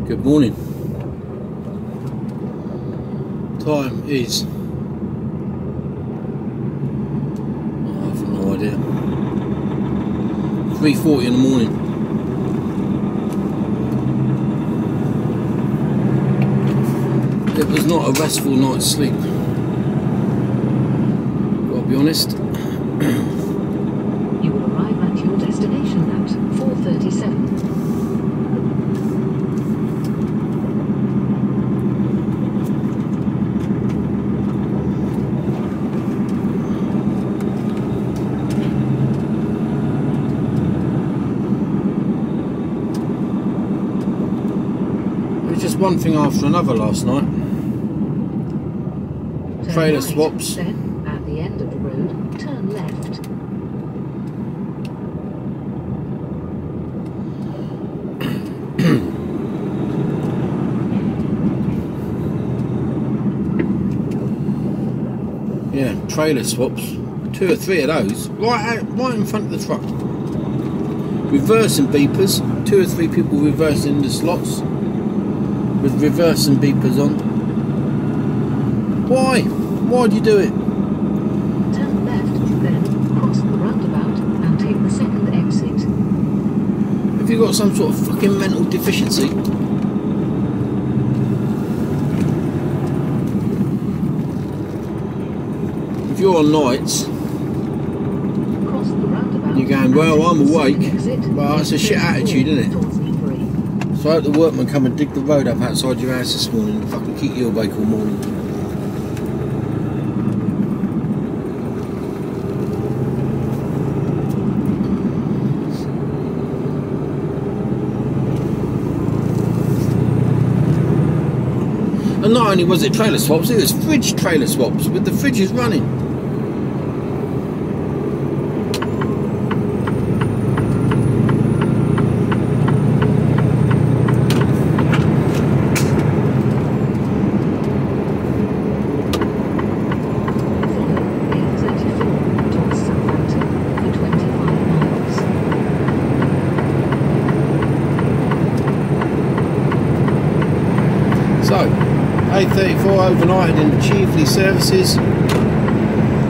Good morning. Time is, I have no idea, 3:40 in the morning. It was not a restful night's sleep, gotta be honest. You will arrive at your destination at 4:37. Just one thing after another last night. Trailer Right, swaps. Then, at the end of the road, turn left. Yeah, trailer swaps. 2 or 3 of those right in front of the truck. Reversing beepers. 2 or 3 people reversing the slots with reversing beepers on. Why? Why do you do it? Turn left, then cross the roundabout and take the second exit. Have you got some sort of fucking mental deficiency? If you're on nights, Cross the roundabout. you're going, well, I'm awake. Well, it's a shit attitude, isn't it? Towards Ebury. So I hope the workmen come and dig the road up outside your house this morning and fucking keep you awake all morning. And not only was it trailer swaps, it was fridge trailer swaps with the fridges running. So, 8:34 overnighted in Chiefly services.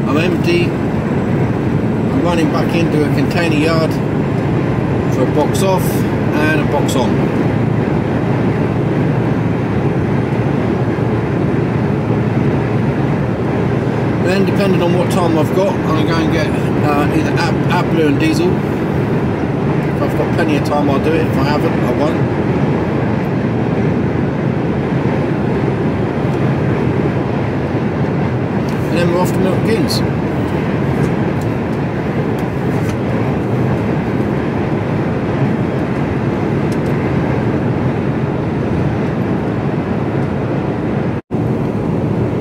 I'm empty. I'm running back into a container yard for a box off and a box on. Then, depending on what time I've got, I'm going to go and get either AdBlue and diesel. If I've got plenty of time, I'll do it. If I haven't, I won't. And then we're off to Milton Keynes.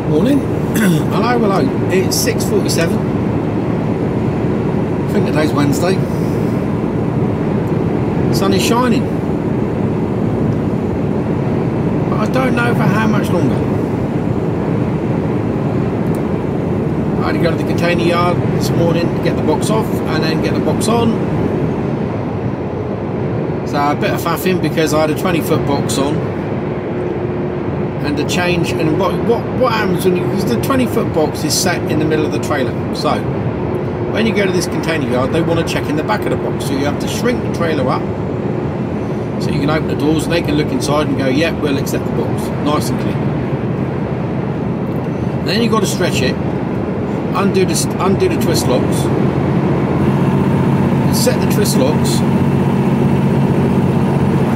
Morning. Hello. It's 6:47. I think today's Wednesday. Sun is shining. But I don't know for how much longer. I had to go to the container yard this morning to get the box off and then get the box on. So a bit of faffing because I had a 20-foot box on and the change. And what happens when because the 20-foot box is set in the middle of the trailer. So when you go to this container yard, they want to check in the back of the box. So you have to shrink the trailer up so you can open the doors and they can look inside and go, yep, we'll accept the box. Nice and clean. And then you've got to stretch it. Undo the twist locks and set the twist locks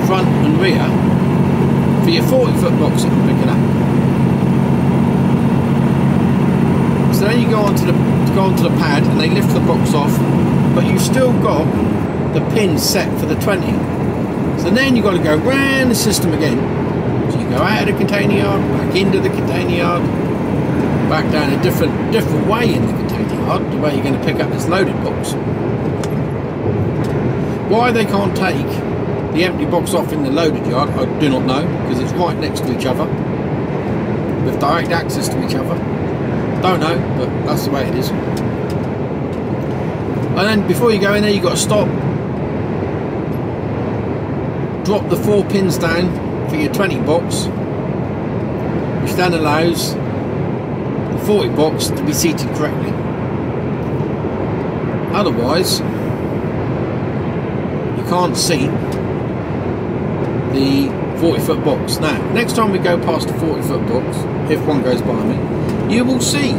front and rear for your 40-foot box that you're picking up. So then you go onto the pad and they lift the box off, but you've still got the pin set for the 20. So then you've got to go round the system again. So you go out of the container yard, back into the container yard, back down a different way in the container yard, the way you're going to pick up this loaded box. Why they can't take the empty box off in the loaded yard, I do not know, because it's right next to each other with direct access to each other. Don't know, but that's the way it is. And then before you go in there, you've got to stop, drop the 4 pins down for your 20 box, which then allows the 40 box to be seated correctly. Otherwise, you can't seat the 40-foot box. Now, next time we go past the 40-foot box, if one goes by me, you will see,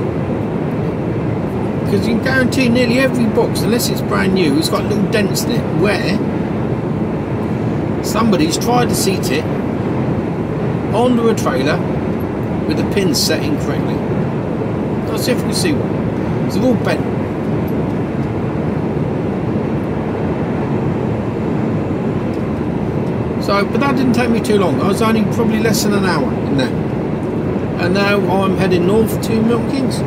because you can guarantee nearly every box, unless it's brand new, it's got little dents in it where somebody's tried to seat it onto a trailer with the pins set incorrectly. Let's see if we can see one. It's all bent. So, but that didn't take me too long. I was only probably less than an hour in there. And now I'm heading north to Milton Keynes.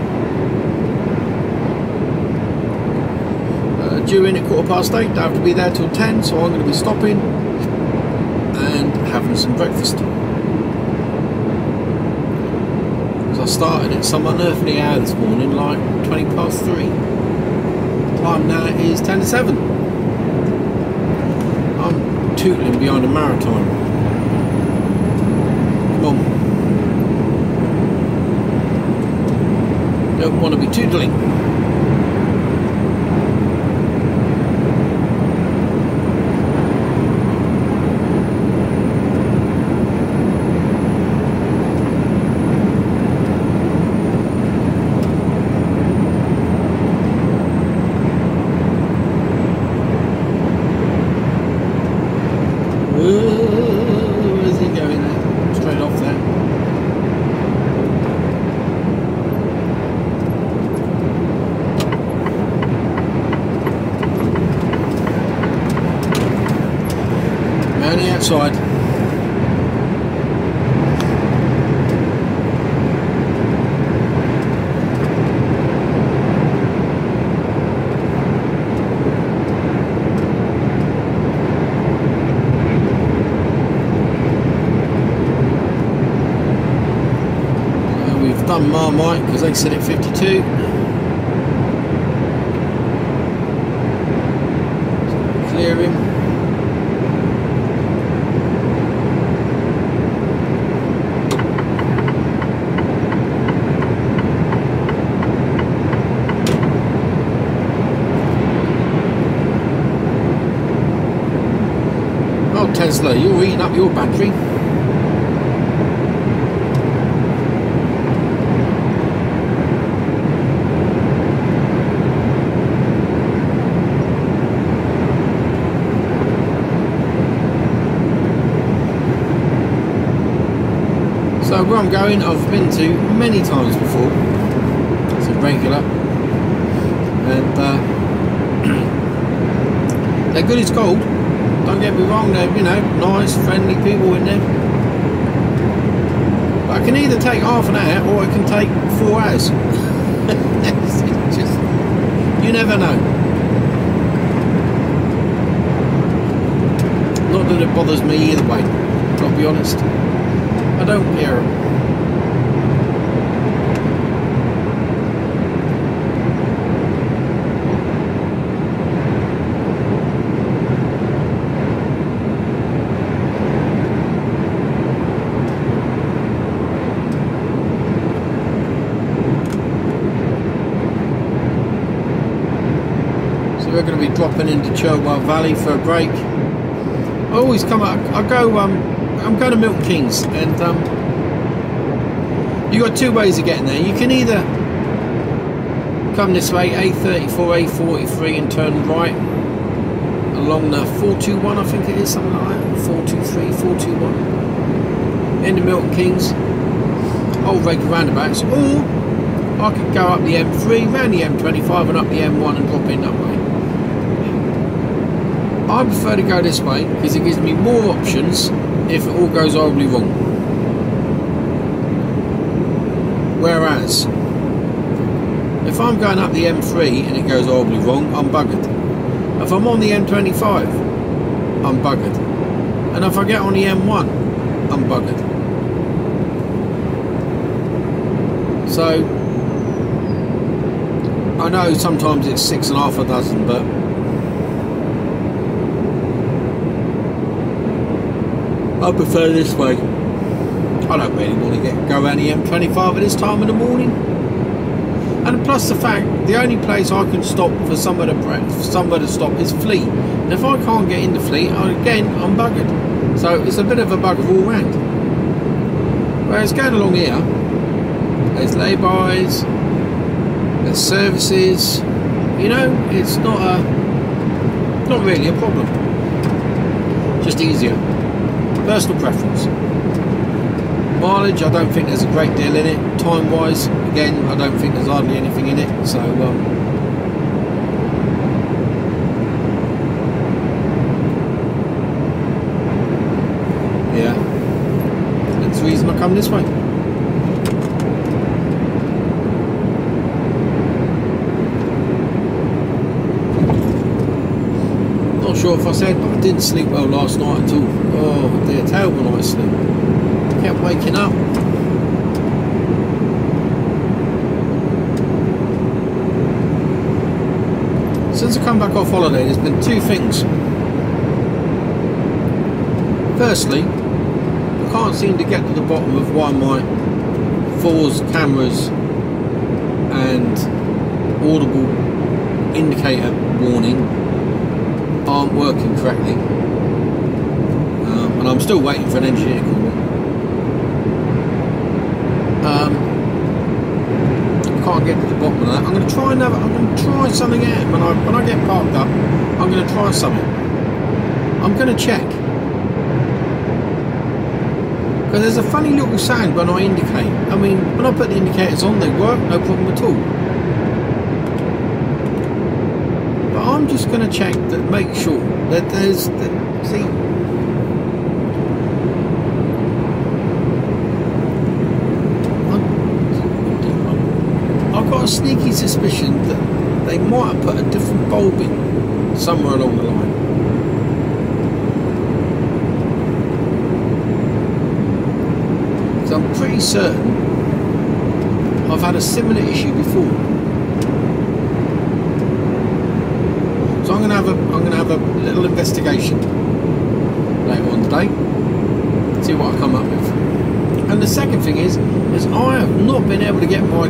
Due in at 8:15. I have to be there till 10, so I'm going to be stopping and having some breakfast. Because I started at some unearthly hour this morning, like 3:20. Time now is 10 to 7. I'm tootling behind a maritime. Come on. Don't want to be tootling. Where's he going there? Straight off there. Only outside. Done Marmite because they said at 52. Clear him. Oh Tesla, you're eating up your battery. So where I'm going, I've been to many times before. It's a regular, and they're good as gold. Don't get me wrong, they're, you know, nice, friendly people in there. But I can either take half an hour or I can take 4 hours. It's just, you never know. Not that it bothers me either way. I'll be honest. I don't care. So we're going to be dropping into Cherwell Valley for a break. I always come out, I'm going to Milton Keynes, and you've got two ways of getting there. You can either come this way, A34, A43, and turn right along the 421, I think it is, something like that, 423, 421, into Milton Keynes, old regular roundabouts, or I could go up the M3, round the M25, and up the M1 and drop in that way. I prefer to go this way because it gives me more options if it all goes horribly wrong. Whereas, if I'm going up the M3 and it goes horribly wrong, I'm buggered. If I'm on the M25, I'm buggered. And if I get on the M1, I'm buggered. So, I know sometimes it's 6 1/2 a dozen, but I prefer this way. I don't really want to go around the M25 at this time in the morning. And plus the fact, the only place I can stop for somewhere to stop is Fleet. And if I can't get into Fleet, again, I'm buggered. So it's a bit of a bugger all round. Whereas going along here, there's lay-bys, there's services, you know, it's not really a problem. Just easier. Personal preference. Mileage, I don't think there's a great deal in it. Time wise, again, I don't think there's hardly anything in it. So yeah, that's the reason I come this way. Not sure if I said, but I didn't sleep well last night at all. Oh dear, terrible night's sleep. Kept waking up. Since I come back off holiday, there's been two things. Firstly, I can't seem to get to the bottom of why my force cameras and audible indicator warning aren't working correctly, and I'm still waiting for an engineer to call me. I can't get to the bottom of that. I'm going to try something out when I get parked up. I'm going to try something. I'm going to check, because there's a funny little sound when I indicate. I mean, when I put the indicators on, they work, no problem at all. But I'm just going to check that, make sure that there's see. I've got a sneaky suspicion that they might have put a different bulb in somewhere along the line. So I'm pretty certain I've had a similar issue before. So I'm going to have a little investigation later on today, see what I come up with. And the second thing is I have not been able to get my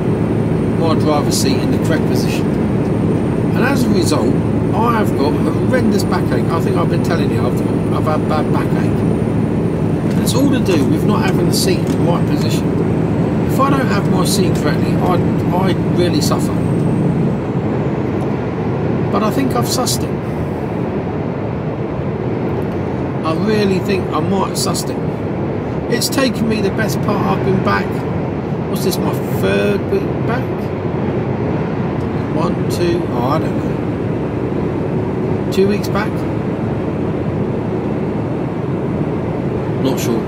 driver's seat in the correct position, and as a result I have got horrendous backache. I think I've been telling you I've had bad backache, and it's all to do with not having the seat in the right position. If I don't have my seat correctly, I really suffer. But I think I've sussed it. I really think I might have sussed it. It's taken me the best part. I've been back, what's this, my third week back? 1, 2, oh, I don't know, 2 weeks back? Not sure.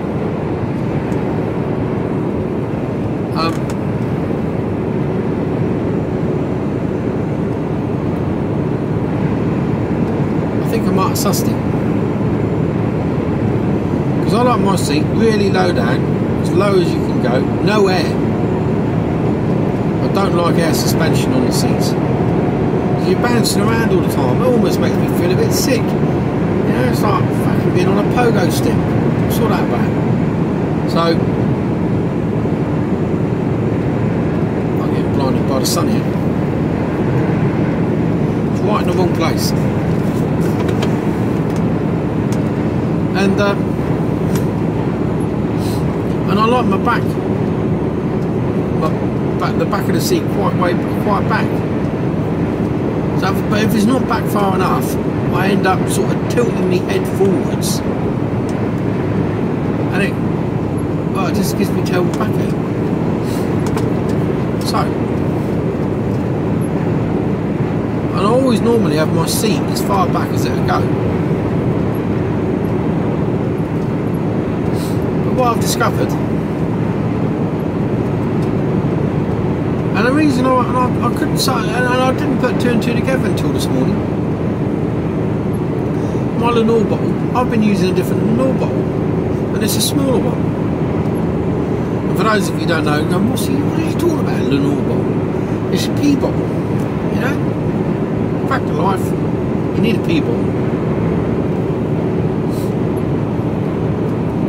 I think I might have sussed it. Because I like my seat really low down, as low as you can go, no air. I don't like air suspension on the seats. You're bouncing around all the time. It almost makes me feel a bit sick. You know, it's like fucking being on a pogo stick. What's all that about? So, I'm getting blinded by the sun here. It's right in the wrong place. And I like my back. The back of the seat quite back. So, but if it's not back far enough, I end up sort of tilting my head forwards, and it just gives me terrible backache. So, and I always normally have my seat as far back as it'll go. But what I've discovered, and the reason I couldn't say, and I didn't put 2 and 2 together until this morning. My Lenore bottle, I've been using a different Lenore bottle, and it's a smaller one. And for those of you who don't know, go, what are you talking about, Lenore bottle? It's a pee bottle, you know? Fact of life, you need a pee bottle.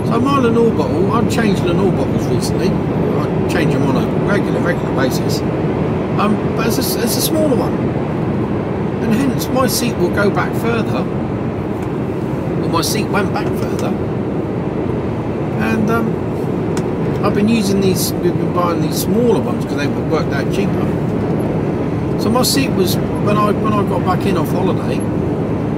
So my Lenore bottle, I've changed Lenore bottles recently. I change them on a regular basis. But it's a smaller one, and hence my seat will go back further. Well, my seat went back further, and I've been using these. We've been buying these smaller ones because they've worked out cheaper. So my seat was when I got back in off holiday.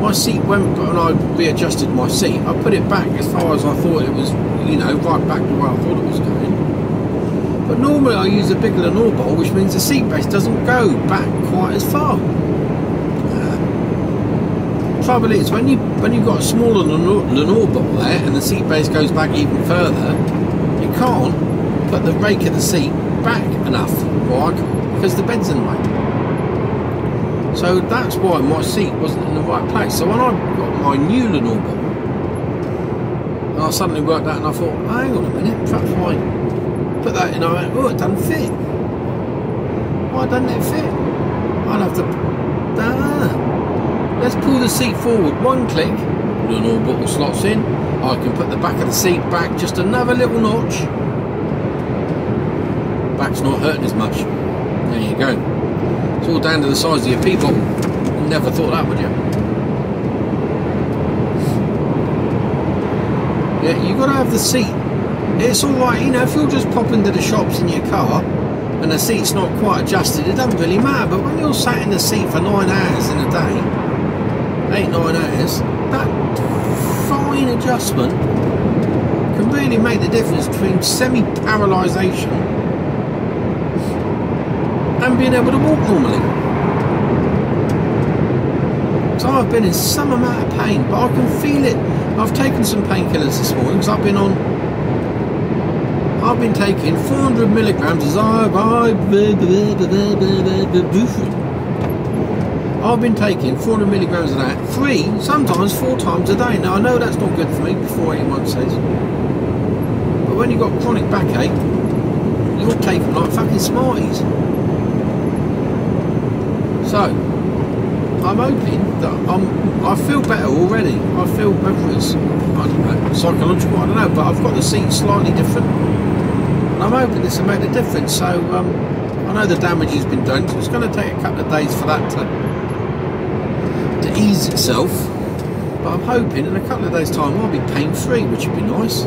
My seat went, and I readjusted my seat. I put it back as far as I thought it was, you know, right back to where I thought it was going. But normally I use a big Lenore bowl, which means the seat base doesn't go back quite as far. Trouble is, when you've got a smaller Lenore bottle there, and the seat base goes back even further, you can't put the rake of the seat back enough. Why? Because the bed's in the way. So that's why my seat wasn't in the right place. So when I got my new Lenore bottle, I suddenly worked out and I thought, hang on a minute, perhaps if I put that in, I went, oh, it doesn't fit. Why doesn't it fit? I'll have to, let's pull the seat forward one click, Lenore bottle slots in, I can put the back of the seat back just another little notch. Back's not hurting as much. There you go. It's all down to the size of your pee bottle. You never thought that, would you? Yeah, you got to have the seat. It's all right, you know, if you're just popping to the shops in your car and the seat's not quite adjusted, it doesn't really matter. But when you're sat in the seat for 9 hours in a day, 8-9 hours, that fine adjustment can really make the difference between semi-paralysation and being able to walk normally. So I've been in some amount of pain, but I can feel it. I've taken some painkillers this morning because I've been taking 400 milligrams as I've been taking 400 milligrams of that 3, sometimes 4 times a day. Now I know that's not good for me, before anyone says, but when you've got chronic backache, you're taking like fucking Smarties. So, I'm hoping that I feel better already. I feel whether it's, I don't know, psychological, I don't know, but I've got the seat slightly different. And I'm hoping this will make a difference. So, I know the damage has been done, so it's going to take a couple of days for that to ease itself. But I'm hoping in a couple of days' time I'll be pain-free, which would be nice.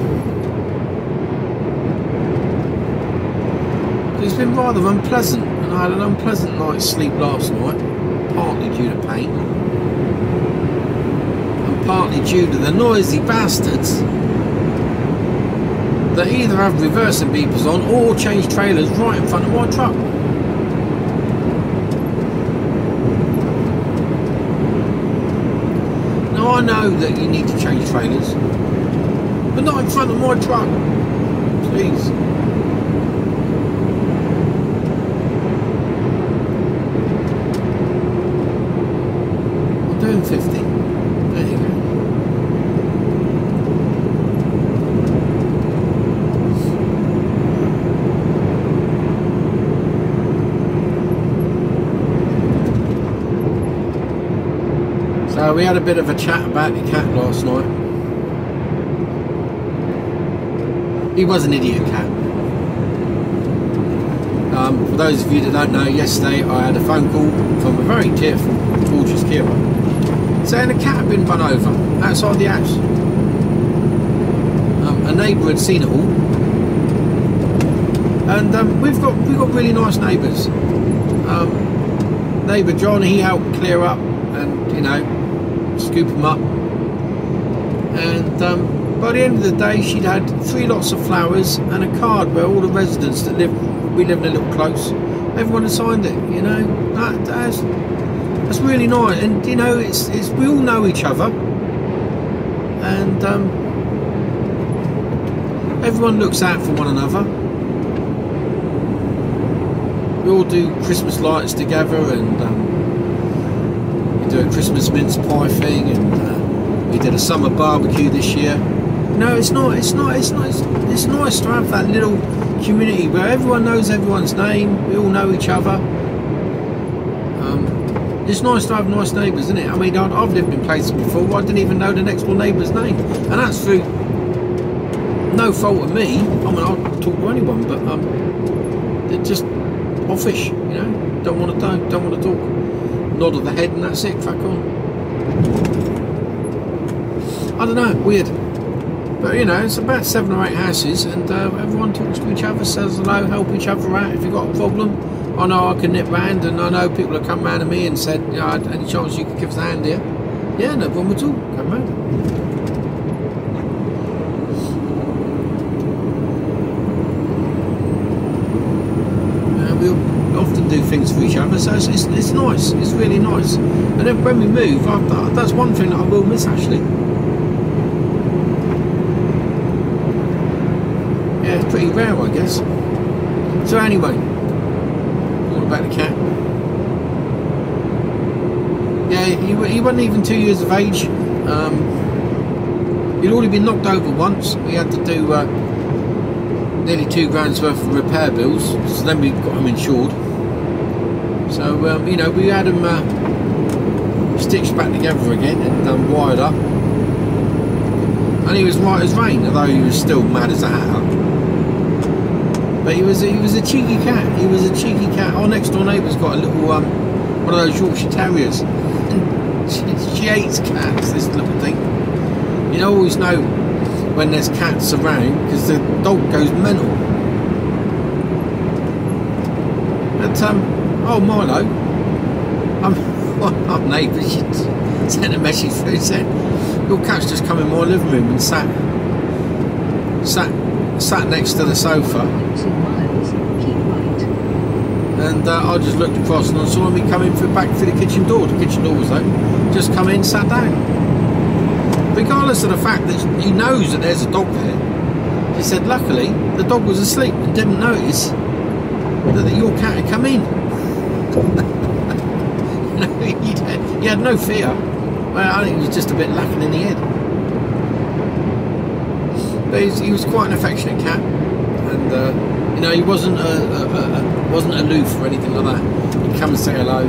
It's been rather unpleasant. I had an unpleasant night's sleep last night, partly due to pain and partly due to the noisy bastards that either have reversing beepers on or change trailers right in front of my truck. Now I know that you need to change trailers, but not in front of my truck, please. Doing 50. There you go. So we had a bit of a chat about the cat last night. He was an idiot cat. For those of you that don't know, yesterday I had a phone call from a very tearful, gorgeous Kira, saying a cat had been run over outside the house. A neighbour had seen it all, and we've got really nice neighbours. Neighbour John, he helped clear up and, you know, scoop them up. And by the end of the day, she'd had 3 lots of flowers and a card where all the residents that we live in a little close, everyone had signed it. You know, that's really nice. And you know, it's we all know each other, and everyone looks out for one another. We all do Christmas lights together, and we do a Christmas mince pie thing, and we did a summer barbecue this year. No, it's nice to have that little community where everyone knows everyone's name. We all know each other. It's nice to have nice neighbours, isn't it? I mean, I've lived in places before where I didn't even know the next door neighbour's name, and that's through no fault of me. I mean, I'll talk to anyone, but they're just offish, you know. Don't want to talk. Nod of the head and that's it. Crack on. I don't know. Weird. But you know, it's about 7 or 8 houses, and everyone talks to each other, says hello, help each other out. If you've got a problem, I know I can nip round, and I know people have come round to me and said, you know, any chance you could give us a hand here? Yeah, no problem at all. Come round. We often do things for each other, so it's nice. It's really nice. And then when we move, that's one thing that I will miss actually. Yeah, it's pretty rare, I guess. So anyway, all about the cat. Yeah, he wasn't even 2 years of age. He'd already been knocked over once. We had to do nearly £2 grand's worth of repair bills, so then we got him insured. So you know, we had him stitched back together again and wired up, and he was right as rain, although he was still mad as a hatter. But he was a cheeky cat. He was a cheeky cat. Our next door neighbour's got a little one of those Yorkshire Terriers, and she hates cats. This little thing. You always know when there's cats around because the dog goes mental. But oh Milo, our neighbour, she sent a message through saying your cat's just come in my living room and sat next to the sofa. 2 miles, keep right. And I just looked across and I saw him coming back through the kitchen door. The kitchen door was open. Just come in, sat down. Regardless of the fact that he knows that there's a dog there, he said luckily the dog was asleep and didn't notice that your cat had come in. He had no fear. Well, I think he was just a bit lacking in the head. But he was quite an affectionate cat, and you know, he wasn't aloof or anything like that. He'd come and say hello.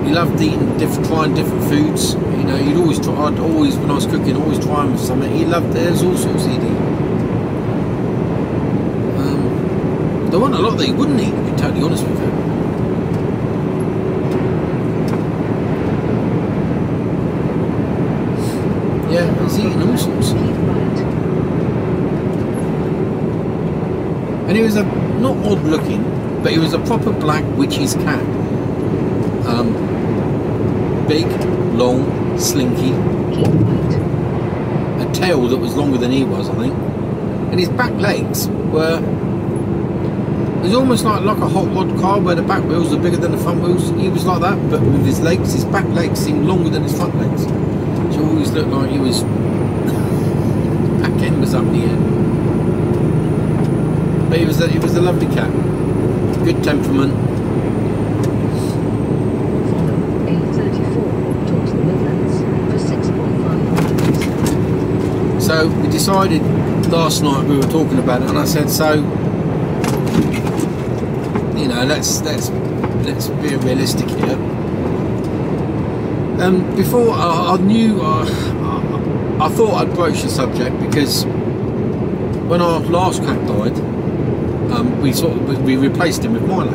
He loved eating trying different foods. You know, I'd always when I was cooking, always try him with something. He loved. There's all sorts he'd eat. There wasn't a lot that he wouldn't eat, to be totally honest with you. Yeah, he's eating all sorts. And he was not odd looking, but he was a proper black witch's cat. Big, long, slinky, a tail that was longer than he was, I think, and his back legs were, it was almost like a hot rod car where the back wheels are bigger than the front wheels. He was like that, but with his legs, his back legs seemed longer than his front legs, so it always looked like he was back end was up in the air. But he was a lovely cat, good temperament. So we decided last night, we were talking about it, and I said, so you know, let's be realistic here. Before I knew, I thought I'd broach the subject because when our last cat died, we replaced him with Milo,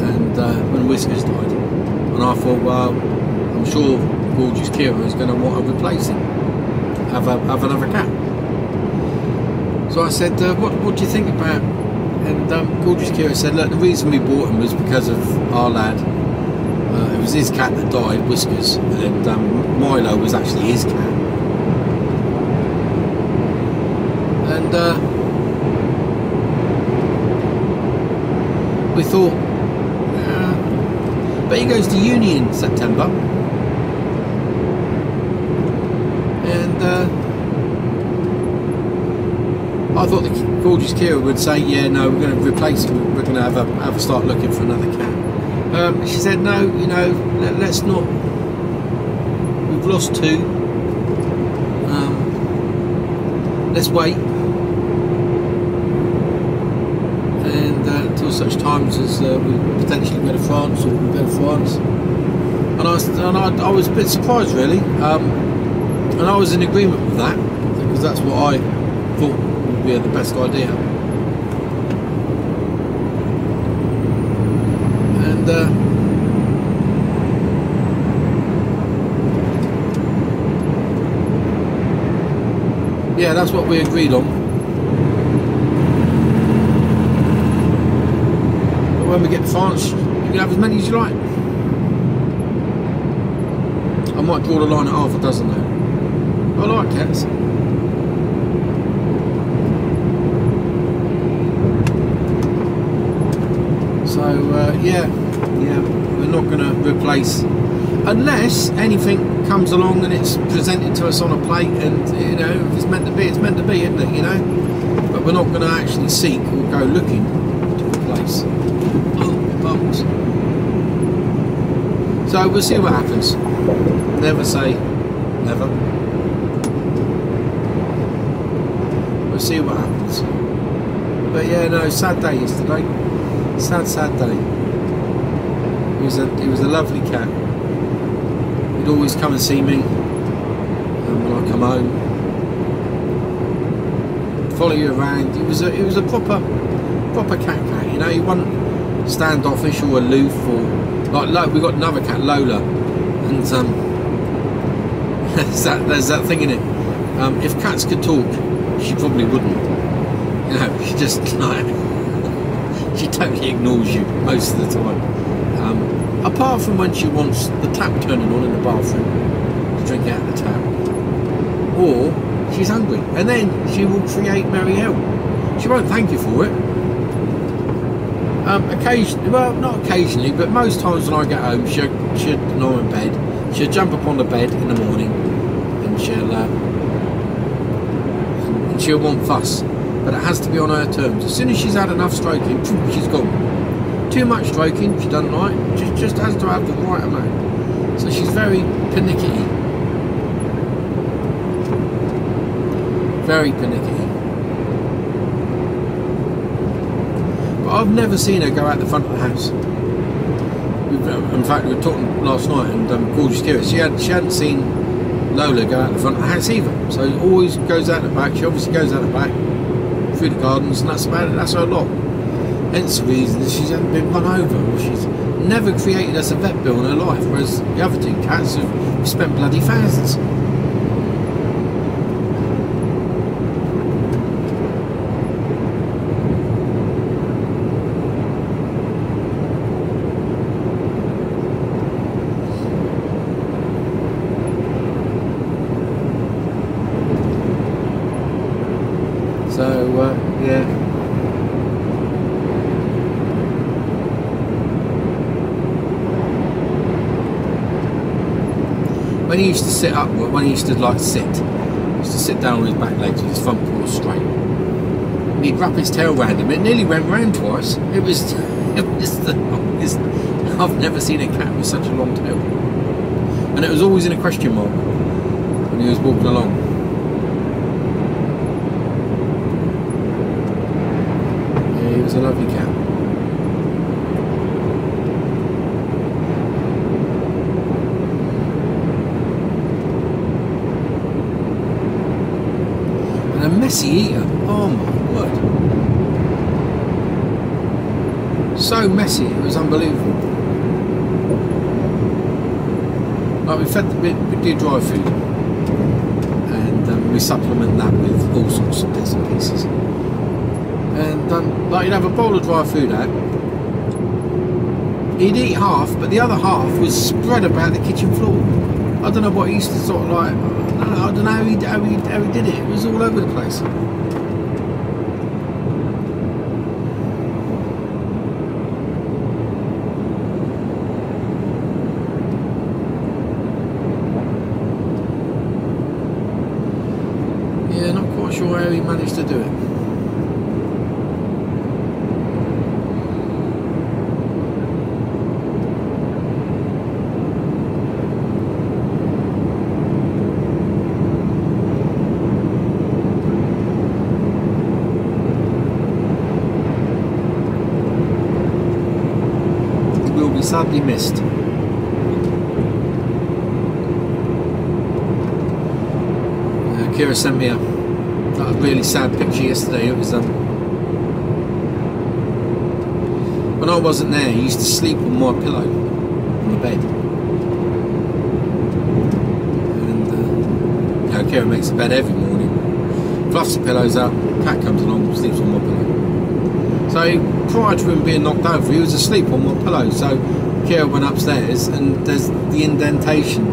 and when Whiskers died, and I thought, well, I'm sure Gorgeous Kira is going to want to replace him. Have another cat. So I said, what do you think about? And Gorgeous Kira said, look, the reason we bought him was because of our lad. It was his cat that died, Whiskers, and Milo was actually his cat. And we thought, but he goes to uni in September. I thought the Gorgeous Kira would say, yeah, no, we're going to replace him, we're going to have a start looking for another cat. She said, no, you know, let's not, we've lost 2, let's wait, and until such times as we potentially go to France, or we go to France. And I was a bit surprised really, and I was in agreement with that, because that's what I thought would be the best idea. And yeah, that's what we agreed on. But when we get to France, you can have as many as you like. I might draw the line at half a dozen though. I like cats. So yeah, we're not going to replace, unless anything comes along and it's presented to us on a plate, and you know, if it's meant to be, it's meant to be, isn't it? You know, but we're not going to actually seek or go looking to replace. Oh, bumps. So we'll see what happens. Never say never. We'll see what happens. But yeah, no, sad day yesterday. Sad day. He was a lovely cat. He'd always come and see me when I come home. Follow you around. He was a proper cat. You know, he wasn't standoffish or aloof, or like we got another cat, Lola, and there's that thing in it. If cats could talk, she probably wouldn't. You know, she just like she totally ignores you most of the time. Apart from when she wants the tap turning on in the bathroom to drink out of the tap, or she's hungry, and then she will create merry hell. She won't thank you for it. Occasionally, well, not occasionally, but most times when I get home, she'll and I'm in bed, she'll jump up on the bed in the morning, and she'll want fuss, but it has to be on her terms. As soon as she's had enough stroking, she's gone. Too much stroking, she doesn't like. Just has to have the right amount. So she's very pernickety. Very pernickety. But I've never seen her go out the front of the house. In fact, we were talking last night, and Gorgeous curious. She hadn't seen Lola go out the front of the house either. So it always goes out the back. She obviously goes out the back through the gardens, and that's about it. That's her lot. Hence the reason that she hasn't been run over, or she's never created us a vet bill in her life, whereas the other two cats have spent bloody thousands. So yeah. When he used to sit up, when he used to like sit, he used to sit down on his back legs with his front paws straight. And he'd wrap his tail round him. It nearly went round twice. It was the longest. I've never seen a cat with such a long tail. And it was always in a question mark when he was walking along. Yeah, he was a lovely cat. A messy eater, oh my word, so messy, it was unbelievable. Like we fed we do dry food, and we supplement that with all sorts of bits and pieces, and like you'd have a bowl of dry food out, he'd eat half, but the other half was spread about the kitchen floor. I don't know what he used to sort of like, I don't know how he did it. It was all over the place. Yeah, not quite sure how he managed to do it. Sadly missed. Kira sent me a That was a really sad picture yesterday. It was when I wasn't there, he used to sleep on my pillow on the bed. And Kira makes the bed every morning, fluffs the pillows up, cat comes along, sleeps on my pillow. So prior to him being knocked over, he was asleep on my pillow. So Kira went upstairs, and there's the indentation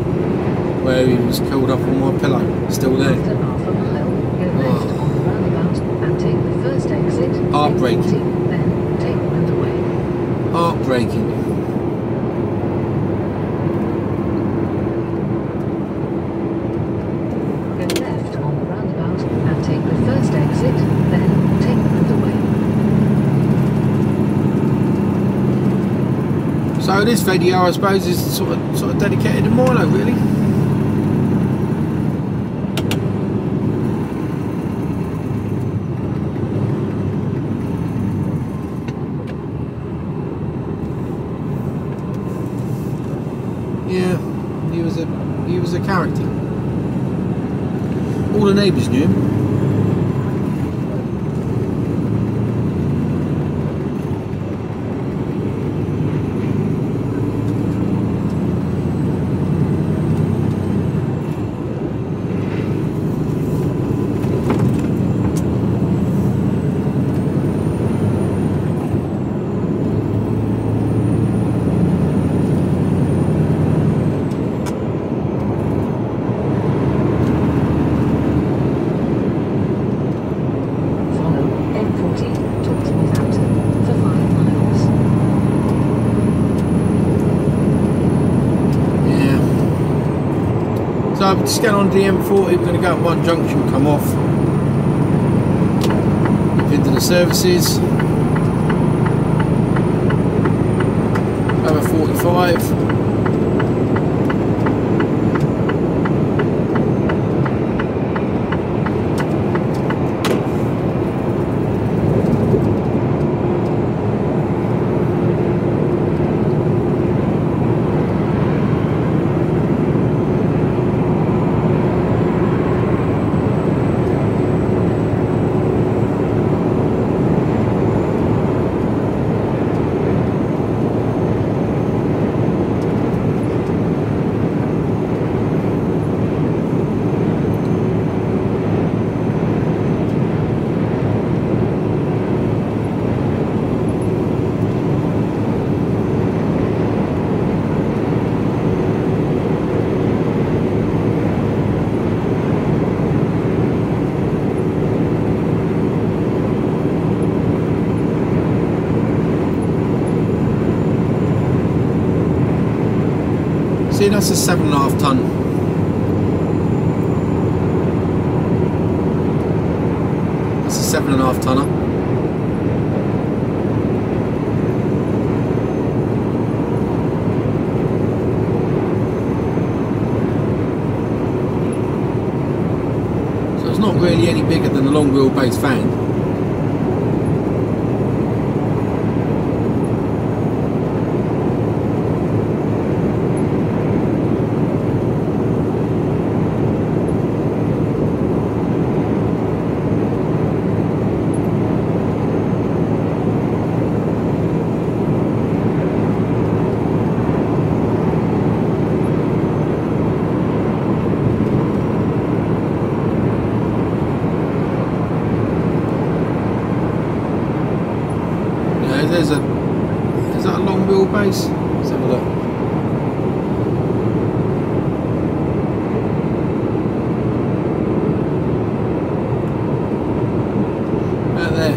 where he was curled up on my pillow, still there. After half a mile, go left on the roundabout and take the first exit. Heartbreaking. Then take the underway. Heartbreaking. Go left on the roundabout and take the first exit. Then take the underway. So this video, I suppose, is sort of dedicated to Milo, really. Yeah, he was a character. All the neighbours knew him. So I'm just getting on the M40, we're going to go at one junction, come off, into the services, over 45. See, that's a 7.5 ton. That's a 7.5 tonner. So it's not really any bigger than a long wheelbase van. Is that a long wheelbase? Let's have a look. Out there.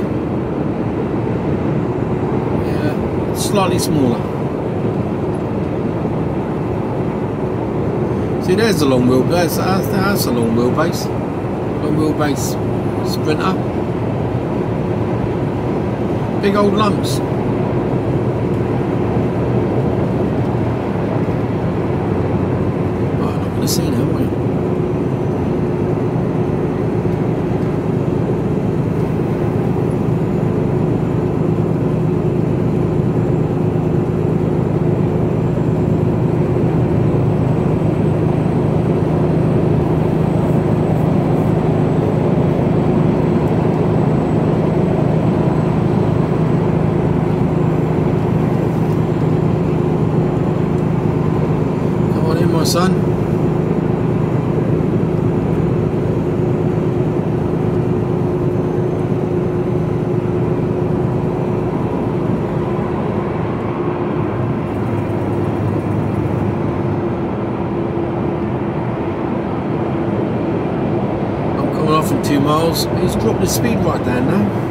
Yeah, slightly smaller. See, there's the long wheelbase. That's a long wheelbase. Long wheelbase Sprinter. Big old lumps. See now, won't you? my son. Off in 2 miles. He's dropped his speed right down now.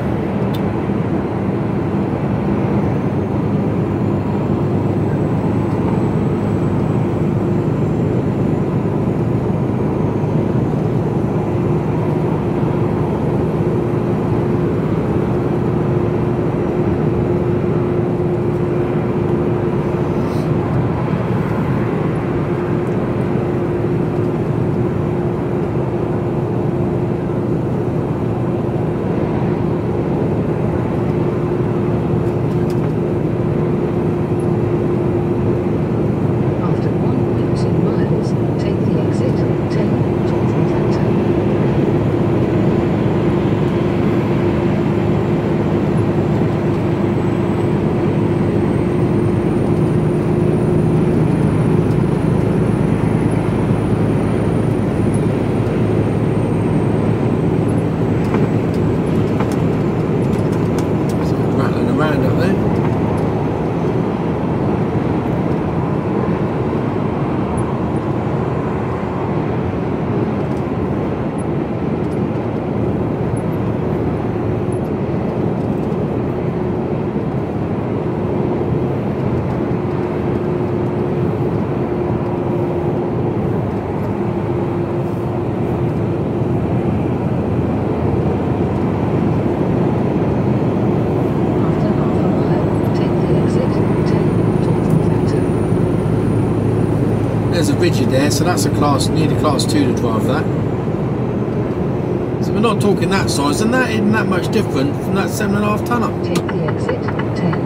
There's a rigid there, so that's a class, need a class 2 to drive that. So we're not talking that size, and that isn't that much different from that 7.5 tonner. Take the exit 10.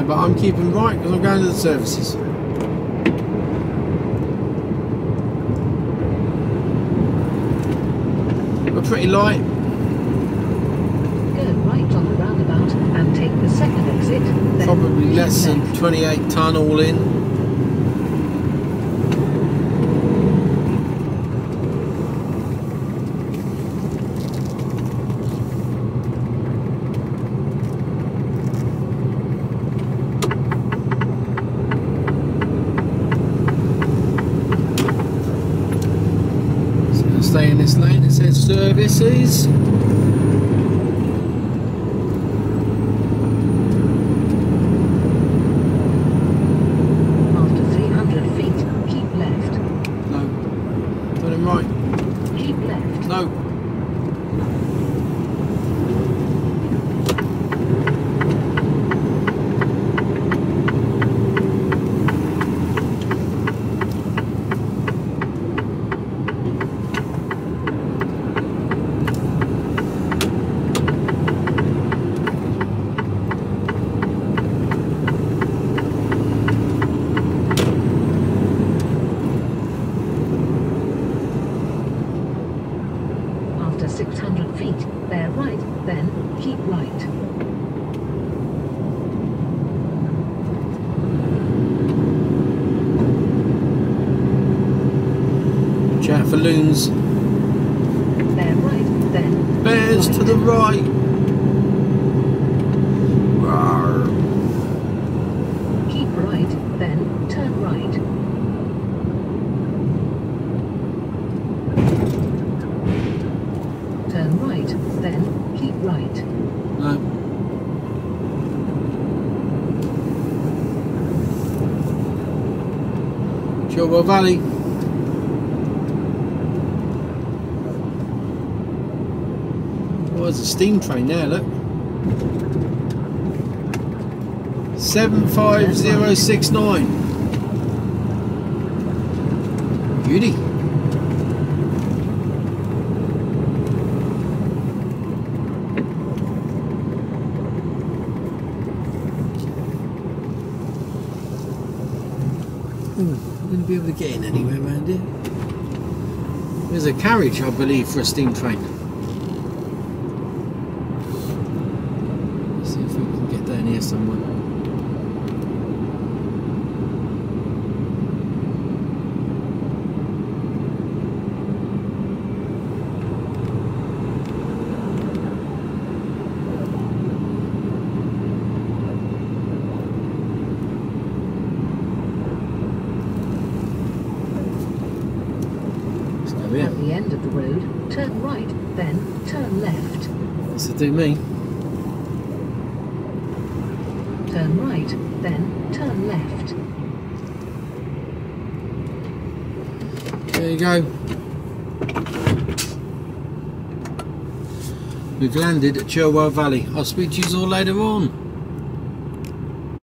But I'm keeping right because I'm going to the services. We're pretty light. Go right on the roundabout and take the second exit. Probably less than 28 tonne all in. Stay in this lane, it says services. After 300 feet, keep left. No. Turn right. Keep left. No. After 600 feet, bear right, then keep right. Watch out for loons. Bear right, then Bears right. to the right. Rawr. Keep right, then turn right. Turn right, then keep right. No. Chilwell Valley. Oh, there's a steam train there, look. 75069. Beauty. I'm going to be able to get in anywhere around here. There's a carriage, I believe, for a steam train. Let's see if we can get down here somewhere. At the end of the road, turn right, then turn left. What's it do me? Turn right, then turn left. There you go. We've landed at Chilwell Valley. I'll speak to you all later on.